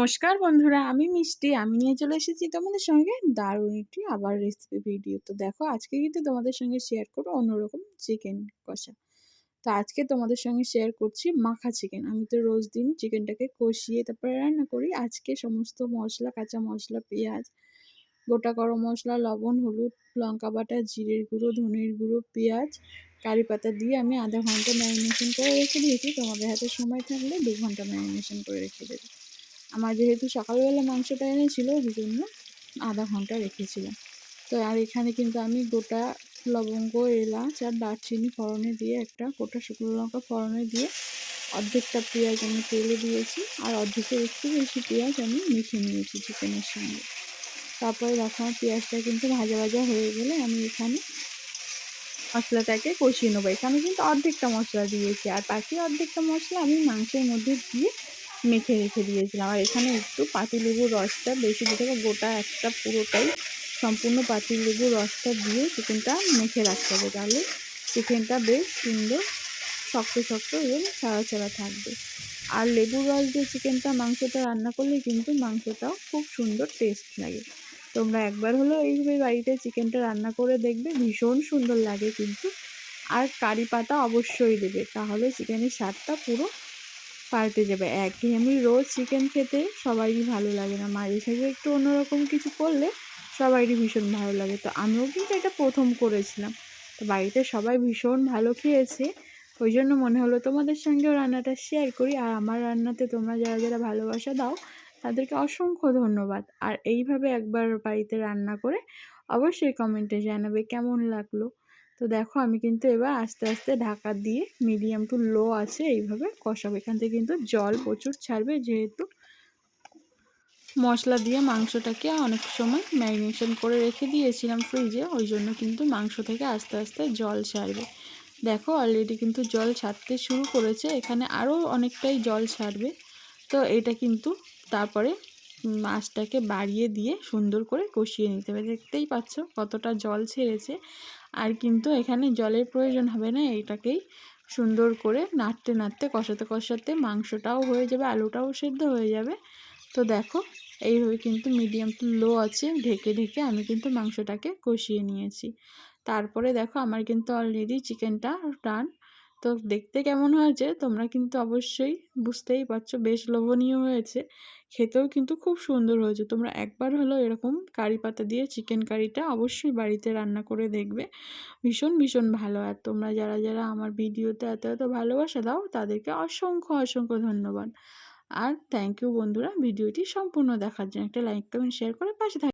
নমস্কার বন্ধুরা, আমি মিষ্টি। আমি নিয়ে চলে এসেছি তোমাদের সঙ্গে দারুণ একটি আবার রেসিপি ভিডিও। তো দেখো আজকে কিন্তু তোমাদের সঙ্গে শেয়ার করব অন্যরকম চিকেন কষা। তো আজকে তোমাদের সঙ্গে শেয়ার করছি মাখা চিকেন। আমি তো রোজ দিন চিকেনটাকে কষিয়ে তারপরে রান্না করি। আজকে সমস্ত মশলা, কাঁচা মশলা, পেঁয়াজ, গোটা গরম মশলা, লবণ, হলুদ, লঙ্কা বাটা, জিরের গুঁড়ো, ধনের গুঁড়ো, পেঁয়াজ, কারি পাতা দিয়ে আমি আধা ঘন্টা ম্যারিনেশন করে রেখে দিয়েছি। তোমাদের হাতে সময় থাকলে 2 ঘন্টা ম্যারিনেশন করে রেখে দেবে। আমার যেহেতু সকালবেলা মাংসটা এনেছিল ওই জন্য আধা ঘন্টা রেখেছিলাম। তো আর এখানে কিন্তু আমি গোটা লবঙ্গ, এলাচ আর দারচিনি ফোড়নে দিয়ে একটা গোটা শুকনো লঙ্কা ফোড়নে দিয়ে অর্ধেকটা পেঁয়াজ আমি তেলে দিয়েছি আর অর্ধেকের একটু বেশি পেঁয়াজ আমি মেখে নিয়েছি চিকেনের সঙ্গে। তারপরে দেখো আমার পেঁয়াজটা কিন্তু ভাজা ভাজা হয়ে গেলে আমি এখানে মশলাটাকে কষিয়ে নেবো। এখানে কিন্তু অর্ধেকটা মশলা দিয়েছি আর বাকি অর্ধেকটা মশলা আমি মাংসের মধ্যে দিয়ে মেখে রেখে দিয়েছিলাম। আর এখানে একটু পাতিলেবুর রসটা বেশি দিতে হবে, গোটা একটা পুরোটাই সম্পূর্ণ পাতিলেবুর রসটা দিয়ে চিকেনটা মেখে রাখতে হবে, তাহলে চিকেনটা বেশ সুন্দর শক্ত শক্ত এবং ছাড়া ছাড়া থাকবে। আর লেবুর রস দিয়ে চিকেনটা মাংসটা রান্না করলে কিন্তু মাংসটাও খুব সুন্দর টেস্ট লাগে। তোমরা একবার হলেও এইভাবে বাড়িতে চিকেনটা রান্না করে দেখবে, ভীষণ সুন্দর লাগে কিন্তু। আর কারি পাতা অবশ্যই দেবে, তাহলে চিকেনের স্বাদটা পুরো পাল্টে যাবে। একঘেয়েমি রোজ চিকেন খেতে সবারই ভালো লাগে না, মাঝে সাঝে একটু অন্যরকম কিছু করলে সবারই ভীষণ ভালো লাগে। তো আমিও কিন্তু এটা প্রথম করেছিলাম, তো বাড়িতে সবাই ভীষণ ভালো খেয়েছে। ওই জন্য মনে হলো তোমাদের সঙ্গেও রান্নাটা শেয়ার করি। আর আমার রান্নাতে তোমরা যারা যারা ভালোবাসা দাও তাদেরকে অসংখ্য ধন্যবাদ। আর এইভাবে একবার বাড়িতে রান্না করে অবশ্যই কমেন্টে জানাবে কেমন লাগলো। তো দেখো আমি কিন্তু এবার আস্তে আস্তে ঢাকা দিয়ে মিডিয়াম টু লো আছে এইভাবে কষাবো। এখান থেকে কিন্তু জল প্রচুর ছাড়বে, যেহেতু মশলা দিয়ে মাংসটাকে অনেক সময় ম্যারিনেশন করে রেখে দিয়েছিলাম ফ্রিজে, ওই জন্য কিন্তু মাংস থেকে আস্তে আস্তে জল ছাড়বে। দেখো অলরেডি কিন্তু জল ছাড়তে শুরু করেছে, এখানে আরও অনেকটাই জল ছাড়বে। তো এটা কিন্তু তারপরে মাছটাকে বাড়িয়ে দিয়ে সুন্দর করে কষিয়ে নিতে হবে। দেখতেই পাচ্ছ কতটা জল ছেড়েছে। আর কিন্তু এখানে জলের প্রয়োজন হবে না, এটাকেই সুন্দর করে নাড়তে নাড়তে কষাতে কষাতে মাংসটাও হয়ে যাবে, আলুটাও সেদ্ধ হয়ে যাবে। তো দেখো এইভাবে কিন্তু মিডিয়াম টু লো আছে ঢেকে ঢেকে আমি কিন্তু মাংসটাকে কষিয়ে নিয়েছি। তারপরে দেখো আমার কিন্তু অলরেডি চিকেনটা ডান। তো দেখতে কেমন হয়েছে তোমরা কিন্তু অবশ্যই বুঝতেই পারছো, বেশ লোভনীয় হয়েছে, খেতেও কিন্তু খুব সুন্দর হয়েছে। তোমরা একবার হলো এরকম কারি পাতা দিয়ে চিকেন কারিটা অবশ্যই বাড়িতে রান্না করে দেখবে, ভীষণ ভীষণ ভালো। আর তোমরা যারা যারা আমার ভিডিওতে এত এত ভালোবাসা দাও তাদেরকে অসংখ্য অসংখ্য ধন্যবাদ। আর থ্যাংক ইউ বন্ধুরা ভিডিওটি সম্পূর্ণ দেখার জন্য। একটা লাইক কমেন্ট শেয়ার করে পাশে থাকবে।